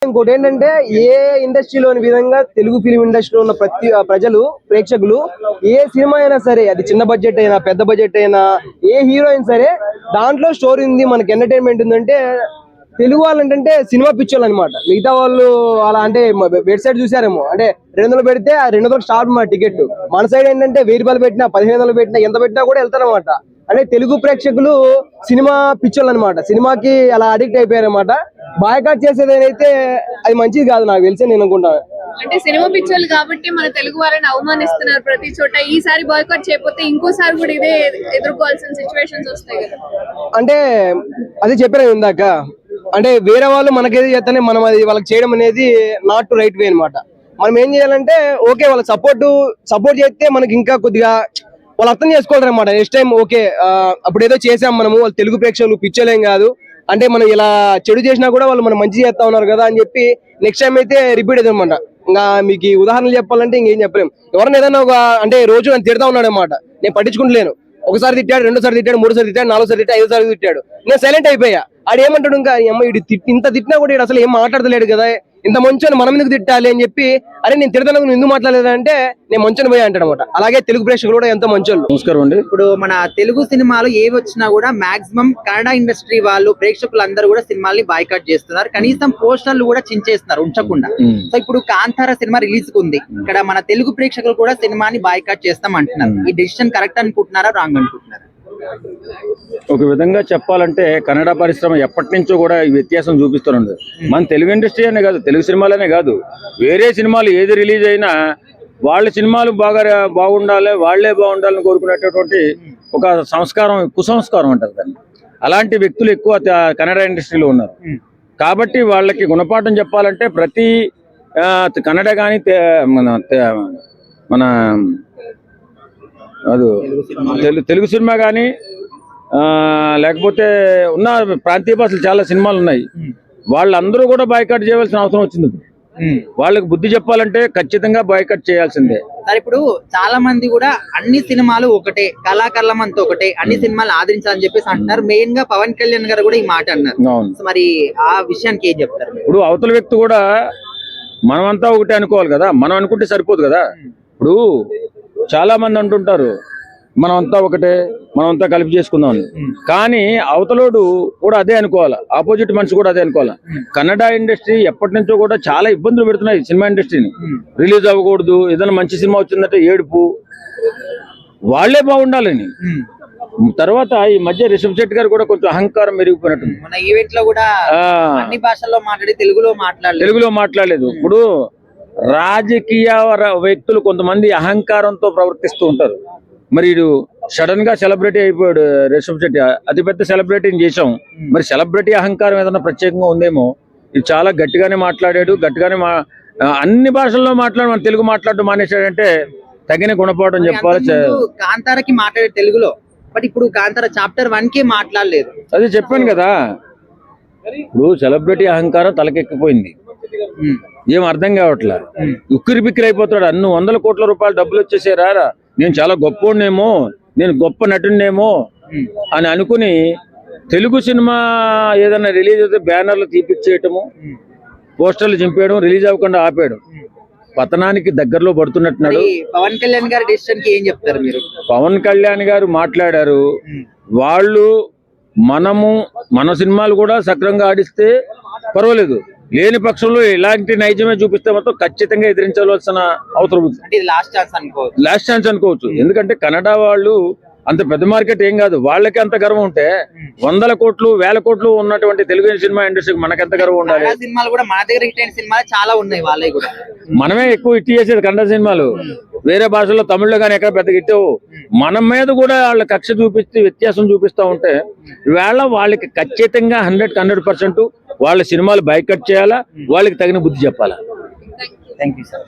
ఇంకోటి ఏంటంటే ఏ ఇండస్ట్రీలోని విధంగా తెలుగు ఫిలిం ఇండస్ట్రీలో ఉన్న ప్రతి ప్రజలు ప్రేక్షకులు ఏ సినిమా అయినా సరే, అది చిన్న బడ్జెట్ అయినా పెద్ద బడ్జెట్ అయినా, ఏ హీరోయిన్ సరే దాంట్లో స్టోరీ ఉంది, మనకి ఎంటర్టైన్మెంట్ ఉందంటే తెలుగు వాళ్ళు ఏంటంటే సినిమా పిక్చర్లు అనమాట. మిగతా వాళ్ళు అలా అంటే వెబ్సైట్ చూసారేమో, అంటే 200 పెడితే ఆ 200 స్టార్ట్ మా టికెట్. మన సైడ్ ఏంటంటే 1000 రూపాయలు పెట్టినా 1500 పెట్టినా ఎంత పెట్టినా కూడా వెళ్తారనమాట. అంటే తెలుగు ప్రేక్షకులు సినిమా పిక్చర్లు అనమాట, సినిమాకి అలా అడిక్ట్ అయిపోయారు అనమాట. బాయ్కాట్ చేసేది అయితే అది మంచిది కాదు నాకు తెలిసి, నేను అనుకుంటాను. అంటే సినిమా పిక్చర్లు కాబట్టి మన తెలుగు వారిని అవమానిస్తున్నారు ప్రతి చోట. ఈసారి బాయ్కాట్ చేయకపోతే ఇంకోసారి కూడా ఇదే ఎదుర్కోవాల్సిన సిచ్యువేషన్స్ వస్తాయి కదా. అంటే అది చెప్పాను ఇందాక, అంటే వేరే వాళ్ళు మనకేది చేస్తేనే మనం అది వాళ్ళకి చేయడం అనేది నాట్ టు రైట్ వే అనమాట. మనం ఏం చేయాలంటే ఓకే, వాళ్ళకి సపోర్ట్ చేస్తే మనకి ఇంకా కొద్దిగా వాళ్ళు అర్థం చేసుకోవాలి అనమాట. నెక్స్ట్ టైం ఓకే, అప్పుడు ఏదో చేసాం మనము, వాళ్ళు తెలుగు ప్రేక్షకులు పిచ్చలేం కాదు అంటే మనం ఇలా చెడు చేసినా కూడా వాళ్ళు మనం మంచి చేస్తా ఉన్నారు కదా అని చెప్పి నెక్స్ట్ టైం అయితే రిపీట్ అవుతుంది అనమాట. ఇంకా మీకు ఉదాహరణలు చెప్పాలంటే ఇంకేం చెప్పలేము. ఎవరైనా ఏదైనా ఒక అంటే రోజు నన్ను తిడతా ఉన్నాడు అనమాట, నేను పట్టించుకుంటలేను. ఒకసారి తిట్టాడు, 2సారి తిట్టాడు, 3సారి తిట్టాడు, 4సారి తిట్టాడు, 5సారి తిట్టాడు, నేను సైలెంట్ అయిపోయా. ఆడు ఏమంటాడు, ఇంకా అమ్మ ఇంత తిట్టినా కూడా అసలు ఏం మాట్లాడలేడు కదా, ఇంత మంచోని మనం ఎందుకు తిట్టాలి అని చెప్పి, అరే నేను తిడతాను నువ్వు ఎందుకు మాట్లాడలేదంటే నేను మంచోని పోయా అంటాడు అనమాట. అలాగే తెలుగు ప్రేక్షకులు కూడా ఎంతో మంచోళ్ళు. నమస్కారం అండి. ఇప్పుడు మన తెలుగు సినిమాలు ఏవి వచ్చినా కూడా మాక్సిమం కన్నడ ఇండస్ట్రీ వాళ్ళు ప్రేక్షకులు అందరూ కూడా సినిమాల్ని బాయ్కాట్ చేస్తున్నారు. కనీసం పోస్టర్లు కూడా చించేస్తున్నారు ఉంచకుండా. సో ఇప్పుడు కాంతార సినిమా రిలీజ్ ఉంది, ఇక్కడ మన తెలుగు ప్రేక్షకులు కూడా సినిమాని బాయ్కాట్ చేస్తాం అంటున్నారు. ఈ డెసిషన్ కరెక్ట్ అనుకుంటున్నారా, రాంగ్ అనుకుంటున్నారా? ఒక విధంగా చెప్పాలంటే కన్నడ పరిశ్రమ ఎప్పటి నుంచో కూడా ఈ వ్యత్యాసం చూపిస్తున్నది. మన తెలుగు ఇండస్ట్రీ అనే కాదు, తెలుగు సినిమాలనే కాదు, వేరే సినిమాలు ఏది రిలీజ్ అయినా వాళ్ళ సినిమాలు బాగుండాలి, వాళ్లే బాగుండాలని కోరుకునేటటువంటి ఒక సంస్కారం, కుసంస్కారం అంటారు దాన్ని. అలాంటి వ్యక్తులు ఎక్కువ కన్నడ ఇండస్ట్రీలో ఉన్నారు. కాబట్టి వాళ్ళకి గుణపాఠం చెప్పాలంటే ప్రతి కన్నడ కానీ మన అది తెలుగు సినిమా కానీ లేకపోతే ఉన్న ప్రాంతీయ భాషలు చాలా సినిమాలు ఉన్నాయి, వాళ్ళందరూ కూడా బాయ్కాట్ చేయవలసిన అవసరం వచ్చింది. వాళ్ళకి బుద్ధి చెప్పాలంటే ఖచ్చితంగా బాయ్కాట్ చేయాల్సిందే. ఇప్పుడు చాలా మంది కూడా అన్ని సినిమాలు ఒకటే, కళాకారులమంతా ఒకటే, అన్ని సినిమాలు ఆదరించాలని చెప్పేసి అంటున్నారు. మెయిన్ గా పవన్ కళ్యాణ్ గారు కూడా ఈ మాట అన్నారు. మరి ఆ విషయానికి ఏం చెప్తారు? ఇప్పుడు అవతల వ్యక్తి కూడా మనమంతా ఒకటే అనుకోవాలి కదా, మనం అనుకుంటే సరిపోదు కదా. ఇప్పుడు చాలా మంది అంటుంటారు మనమంతా ఒకటే, మనమంతా కలిపి చేసుకుందాం, కానీ అవతలోడు కూడా అదే అనుకోవాలి, ఆపోజిట్ మనిషి కూడా అదే అనుకోవాలి. కన్నడ ఇండస్ట్రీ ఎప్పటి నుంచో కూడా చాలా ఇబ్బందులు పెడుతున్నాయి సినిమా ఇండస్ట్రీని. రిలీజ్ అవ్వకూడదు, ఏదైనా మంచి సినిమా వచ్చిందంటే ఏడుపు, వాళ్లే బాగుండాలని. తర్వాత ఈ మధ్య రిషబ్ శెట్టి గారు కూడా కొంచెం అహంకారం పెరిగిపోయినట్టుంది. మన ఈవెంట్ లో కూడా అన్ని భాషల్లో మాట్లాడి తెలుగులో మాట్లాడలేదు. ఇప్పుడు రాజకీయ వ్యక్తులు కొంతమంది అహంకారంతో ప్రవర్తిస్తూ ఉంటారు. మరి సడన్ గా సెలబ్రిటీ అయిపోయాడు రిషబ్ శెట్టి, అతిపెద్ద సెలబ్రిటీని చేశాం. మరి సెలబ్రిటీ అహంకారం ఏదైనా ప్రత్యేకంగా ఉందేమో. ఇది చాలా గట్టిగానే మాట్లాడాడు, గట్టిగానే అన్ని భాషల్లో మన తెలుగు మాట్లాడడం మానేశాడంటే తగిన గుణపాఠం చెప్పాలి. కాంతారకి మాట్లాడే తెలుగులో, బట్ ఇప్పుడు కాంతార చాప్టర్ 1 మాట్లాడలేదు. అది చెప్పాను కదా, ఇప్పుడు సెలబ్రిటీ అహంకారం తలకెక్కిపోయింది, ఏం అర్థం కావట్లే. ఉక్కిరి బిక్కిరి అయిపోతాడు. అన్ని 100 కోట్ల రూపాయలు డబ్బులు వచ్చేసారా, నేను చాలా గొప్పోడినేమో, నేను గొప్ప నటుడినేమో అని అనుకుని తెలుగు సినిమా ఏదైనా రిలీజ్ అయితే బ్యానర్లు తీపిచ్చేయటము, పోస్టర్లు చింపేయడం, రిలీజ్ అవ్వకుండా ఆపేయడం, పతనానికి దగ్గరలో పడుతున్నట్టున్నాడు. పవన్ కళ్యాణ్ గారి డెసిషన్ కి ఏం చెప్తారు మీరు? పవన్ కళ్యాణ్ గారు మాట్లాడారు, వాళ్ళు మన సినిమాలు కూడా సక్రమంగా ఆడిస్తే పర్వాలేదు, లేని పక్షంలో ఇలాంటి నైజమే చూపిస్తే మాత్రం ఖచ్చితంగా ఎదిరించవలసిన అవసరం ఉంది. లాస్ట్ ఛాన్స్ అనుకోవచ్చు. ఎందుకంటే కన్నడ వాళ్ళు అంత పెద్ద మార్కెట్ ఏం కాదు, వాళ్ళకి అంత గర్వం ఉంటే 100 కోట్లు 1000 కోట్లు ఉన్నటువంటి తెలుగు సినిమా ఇండస్ట్రీకి మనకెంత గర్వం ఉండాలి. సినిమాలు కూడా మన దగ్గర హిట్ అయిన సినిమాలు చాలా ఉన్నాయి, వాళ్ళే కూడా మనమే ఎక్కువ హిట్ చేసేది కన్నడ సినిమాలు. వేరే భాషల్లో తమిళ్లో కానీ ఎక్కడ పెద్ద హిట్ మన మీద కూడా వాళ్ళ కక్ష చూపిస్తే వ్యత్యాసం చూపిస్తూ ఉంటే ఇవాళ వాళ్ళకి ఖచ్చితంగా 100% వాళ్ళ సినిమాలు బాయ్కాట్ చేయాలా, వాళ్ళకి తగిన బుద్ధి చెప్పాలా. Thank you sir.